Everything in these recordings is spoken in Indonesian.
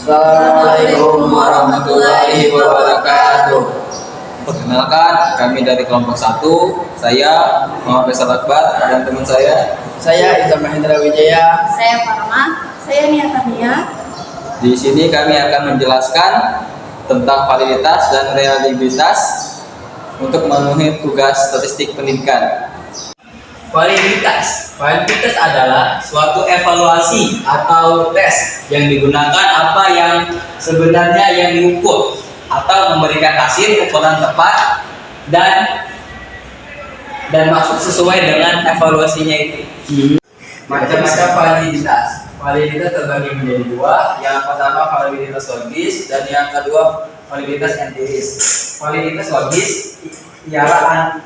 Assalamualaikum warahmatullahi wabarakatuh. Perkenalkan, kami dari kelompok 1. Saya Muhammad Faisal Akbar dan teman saya Iza Mahendra Wijaya. Saya Farma. Saya Nia Tania. Di sini kami akan menjelaskan tentang validitas dan reliabilitas untuk memenuhi tugas statistik pendidikan. Validitas adalah suatu evaluasi atau tes yang digunakan apa yang sebenarnya yang diukur atau memberikan hasil ukuran tepat dan masuk sesuai dengan evaluasinya itu. Macam-macam validitas terbagi menjadi dua. Yang pertama validitas logis dan yang kedua validitas empiris. Validitas logis ialah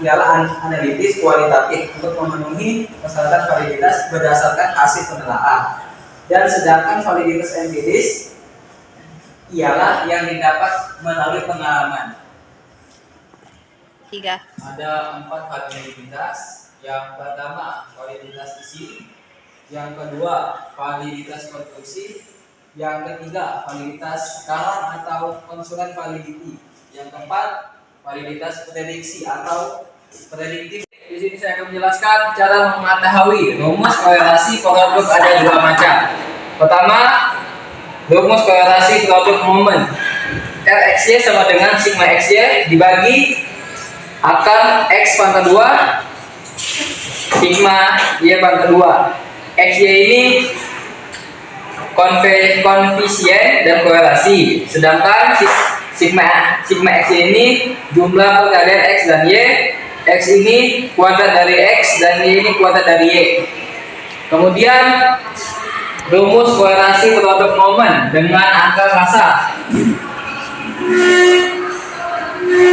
analitis kualitatif untuk memenuhi persyaratan validitas berdasarkan hasil penelaahan. Dan sedangkan validitas empiris ialah yang didapat melalui pengalaman. 3. Ada 4 validitas. Yang pertama validitas isi, yang kedua validitas konstruksi, yang ketiga validitas skala atau konsulen validity, yang keempat validitas prediksi atau prediktif. Di sini saya akan menjelaskan cara mengetahui rumus korelasi produk ada dua macam. Pertama, rumus korelasi produk momen. RXY sama dengan sigma XY dibagi akar X pangkat 2 sigma Y pangkat 2. XY ini koefisien dan korelasi, sedangkan sigma XY ini jumlah perkalian X dan Y. X ini kuadrat dari X dan Y ini kuadrat dari Y. Kemudian rumus korelasi produk momen dengan angka rasa.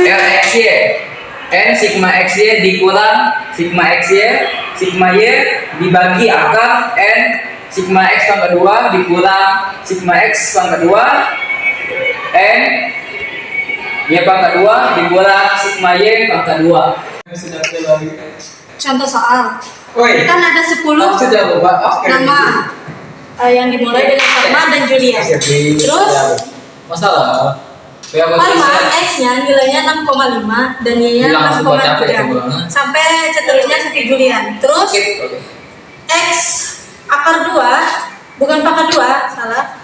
RXY N sigma XY dikurang sigma XY sigma Y dibagi akar N sigma X pangkat 2 dikurang sigma X pangkat 2 N Y pangkat 2 dikurang sigma Y pangkat 2. Contoh soal. Woi, Kan ada 10 nama yang dimulai dengan Farma dan Julia. Terus masalah Farma X-nya nilainya 6,5 dan Y-nya 6,3 sampai seterusnya sampai Julian. Terus X akar 2 bukan pangkat 2, salah.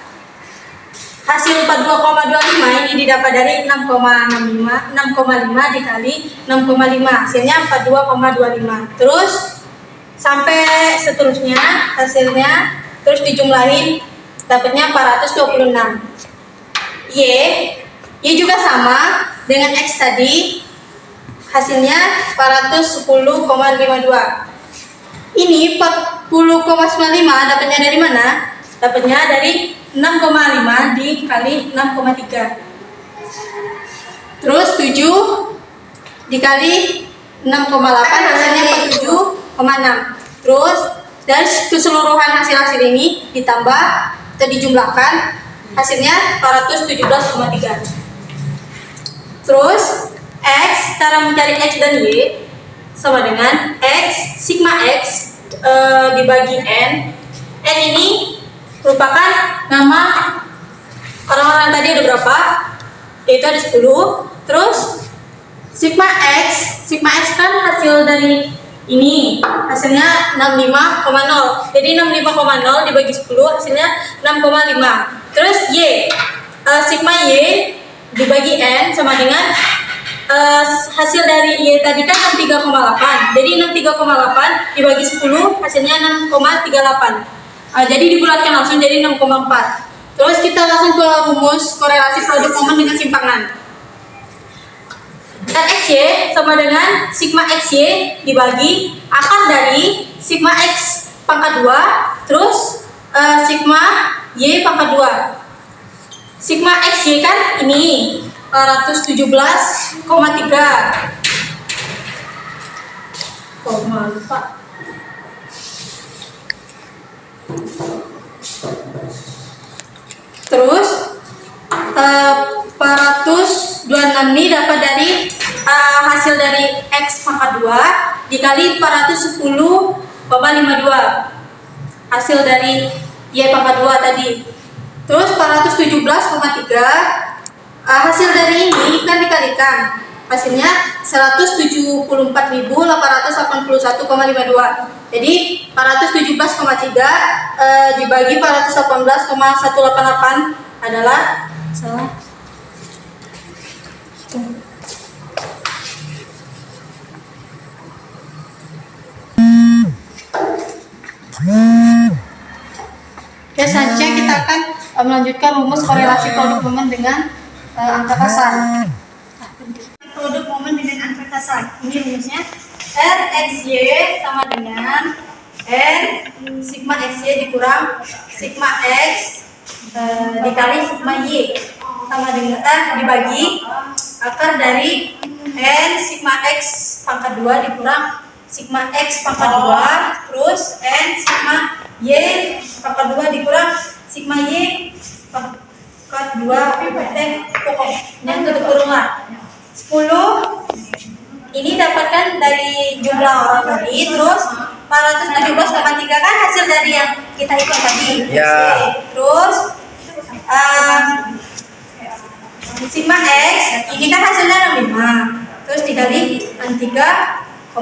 Hasil 42,25 ini didapat dari 6,5 dikali 6,5, hasilnya 42,25. Terus sampai seterusnya hasilnya terus dijumlahin dapatnya 426. Y juga sama dengan X tadi, hasilnya 410,52. Ini 40,95 dapatnya dari mana? Dapatnya dari 6,5 dikali 6,3. Terus 7 dikali 6,8 hasilnya 47,6. Terus dari keseluruhan hasil ini ditambah atau dijumlahkan hasilnya 417,3. Terus X, cara mencari X dan Y sama dengan X sigma X dibagi N. N ini merupakan nama orang-orang tadi ada berapa? Yaitu ada 10. Terus sigma X kan hasil dari ini, hasilnya 65,0. Jadi 65,0 dibagi 10 hasilnya 6,5. Terus Y, sigma Y dibagi N sama dengan hasil dari Y tadi kan 63,8. Jadi 63,8 dibagi 10 hasilnya 6,38. Jadi dibulatkan langsung jadi 6,4. Terus kita langsung ke rumus korelasi produk momen dengan simpangan. RXY sama dengan sigma XY dibagi akar dari sigma X pangkat 2 terus sigma Y pangkat 2. Sigma XY kan ini 417,3. Lupa. Terus 426 ini dapat dari hasil dari X pangkat 2 dikali 410,52 hasil dari Y pangkat 2 tadi. Terus 417,3, hasil dari ini kan dikalikan. Hasilnya 174.881,52. Jadi 417,3 dibagi 418,188 adalah salah. Ya, selanjutnya kita akan melanjutkan rumus korelasi produk momen dengan angka kasar. Produk momen dengan angka kasar. Ini rumusnya RXY sama dengan N sigma XY dikurang sigma X dikali sigma Y sama dengan dibagi akar dari N sigma X pangkat 2 dikurang sigma X pangkat 2 terus N sigma Y pangkat 2 dikurang sigma Y pangkat 2 pokoknya tutup kurung lah 10. Ini dapatkan dari jumlah orang tadi, terus 417,3 kan hasil dari yang kita hitung tadi. Ya. Terus sigma X ini kan hasilnya 65, terus dikali 3,8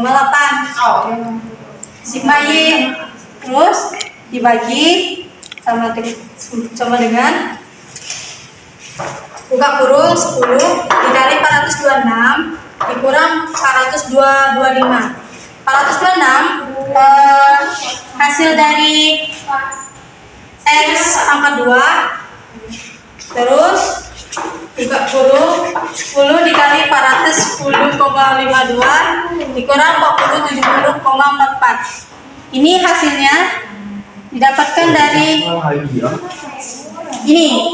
sigma Y, terus dibagi sama dengan buka kurung 10 dikali 426 dikurang 425. 426 hasil dari X angka 2 terus buka kurung 10 dikali 410,52 dikurang 4070,44. Ini hasilnya didapatkan dari ini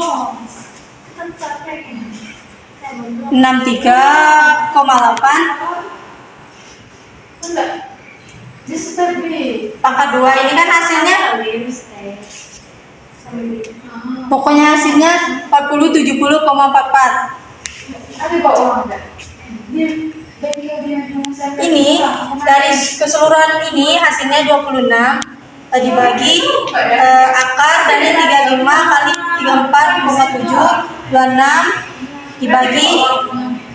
63,8 pangkat 2. Ini kan hasilnya pokoknya hasilnya 4070,44. Ini dari keseluruhan ini hasilnya 26 dibagi akar dari 35 kali 34,7 26 dibagi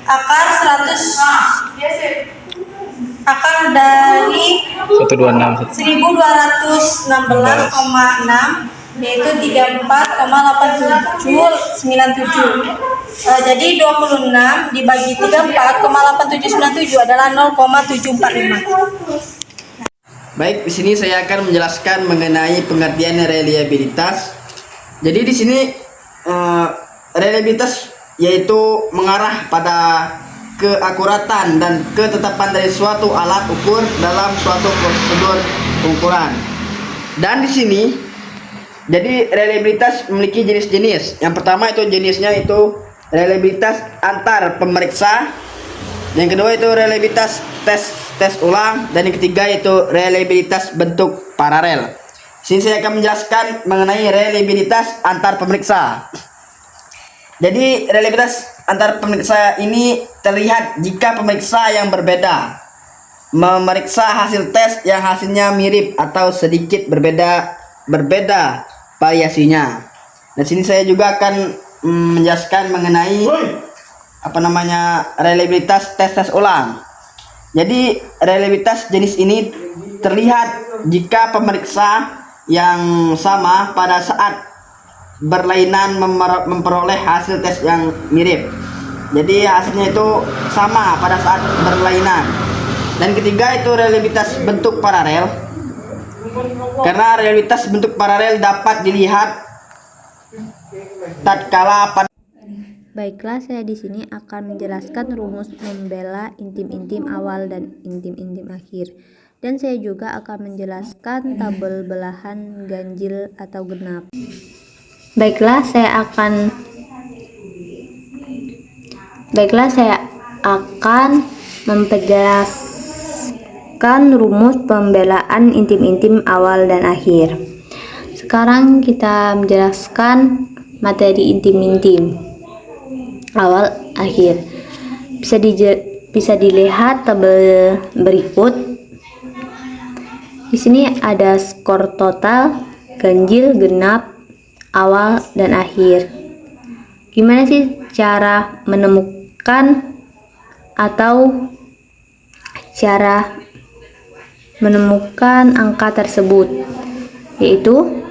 akar 100 akar dari 1216,6 yaitu 34,8797. Jadi 26 dibagi 34,8797 adalah 0,745. Baik, di sini saya akan menjelaskan mengenai pengertian reliabilitas. Jadi di sini reliabilitas yaitu mengarah pada keakuratan dan ketetapan dari suatu alat ukur dalam suatu prosedur pengukuran. Dan di sini jadi reliabilitas memiliki jenis-jenis. Yang pertama itu jenisnya itu reliabilitas antar pemeriksa. Yang kedua itu reliabilitas tes ulang, dan yang ketiga itu reliabilitas bentuk paralel. Sini saya akan menjelaskan mengenai reliabilitas antar pemeriksa. Jadi reliabilitas antar pemeriksa ini terlihat jika pemeriksa yang berbeda memeriksa hasil tes yang hasilnya mirip atau sedikit berbeda variasinya. Dan sini saya juga akan menjelaskan mengenai reliabilitas tes ulang. Jadi reliabilitas jenis ini terlihat jika pemeriksa yang sama pada saat berlainan memperoleh hasil tes yang mirip. Jadi hasilnya itu sama pada saat berlainan. Dan ketiga itu reliabilitas bentuk paralel. Karena reliabilitas bentuk paralel dapat dilihat tatkala Baiklah, saya di sini akan menjelaskan rumus membela intim-intim awal dan intim-intim akhir. Dan saya juga akan menjelaskan tabel belahan ganjil atau genap. Baiklah, saya akan memperjelaskan rumus pembelaan intim-intim awal dan akhir. Sekarang kita menjelaskan materi intim-intim awal akhir. Bisa dilihat tabel berikut. Di sini ada skor total, ganjil, genap, awal, dan akhir. Gimana sih cara menemukan atau cara menemukan angka tersebut? Yaitu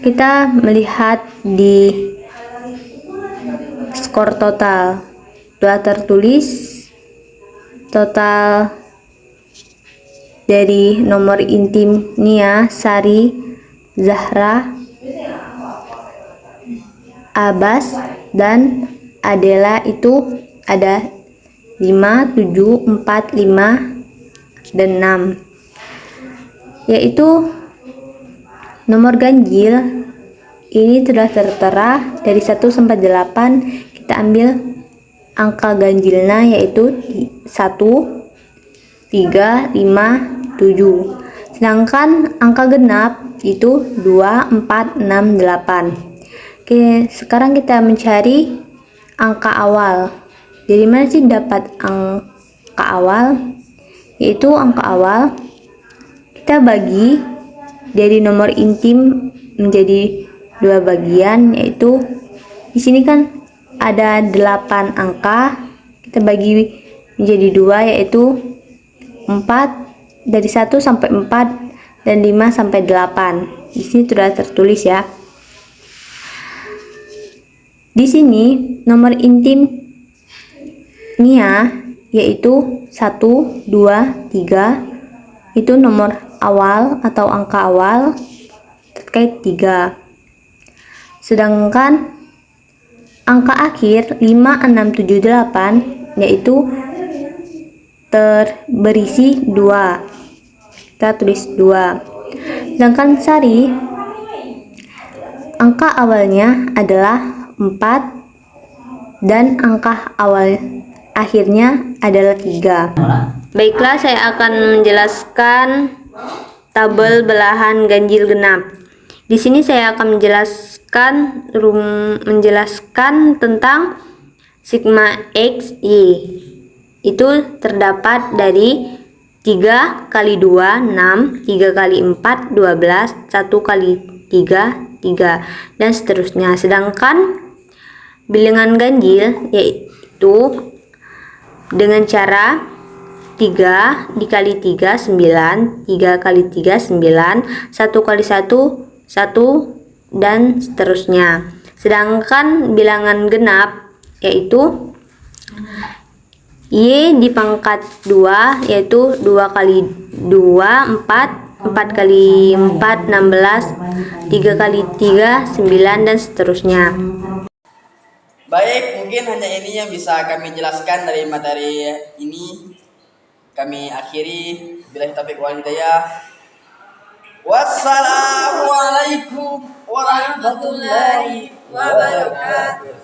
kita melihat di skor total. Telah tertulis total dari nomor intim Nia, Sari, Zahra, Abbas, dan Adela itu ada 5, 7, 4, 5, dan 6. Yaitu nomor ganjil ini sudah tertera dari 1 sampai 8. Kita ambil angka ganjilnya yaitu 1, 3, 5, 7. Sedangkan angka genap itu 2, 4, 6, 8. Oke, sekarang kita mencari angka awal. Dari mana sih dapat angka awal? Yaitu angka awal kita bagi dari nomor intim menjadi 2 bagian, yaitu di sini kan ada 8 angka, kita bagi menjadi 2, yaitu 4, dari 1 sampai 4, dan 5 sampai 8. Di sini sudah tertulis ya. Di sini nomor intim Nia yaitu 1, 2, 3 itu nomor awal atau angka awal terkait 3. Sedangkan angka akhir 5, 6, 7, 8 yaitu berisi 2. Kita tulis 2. Sedangkan Sari angka awalnya adalah 4 dan angka awal akhirnya adalah 3. Baiklah, saya akan menjelaskan tabel belahan ganjil genap. Di sini saya akan menjelaskan tentang sigma X, Y. Itu terdapat dari 3 kali 2, 6, 3 kali 4, 12, 1 kali 3, 3, dan seterusnya. Sedangkan bilangan ganjil yaitu dengan cara 3 dikali 3, 9, 3 kali 3, 9, 1 kali 1, 1, dan seterusnya. Sedangkan bilangan genap yaitu Y di pangkat 2 yaitu 2 kali 2, 4, 4 kali 4, 16, 3 kali 3, 9, dan seterusnya. Baik, mungkin hanya ini yang bisa kami jelaskan dari materi ini. Kami akhiri. Billahi taufiq wal hidayah. Wassalamualaikum warahmatullahi wabarakatuh.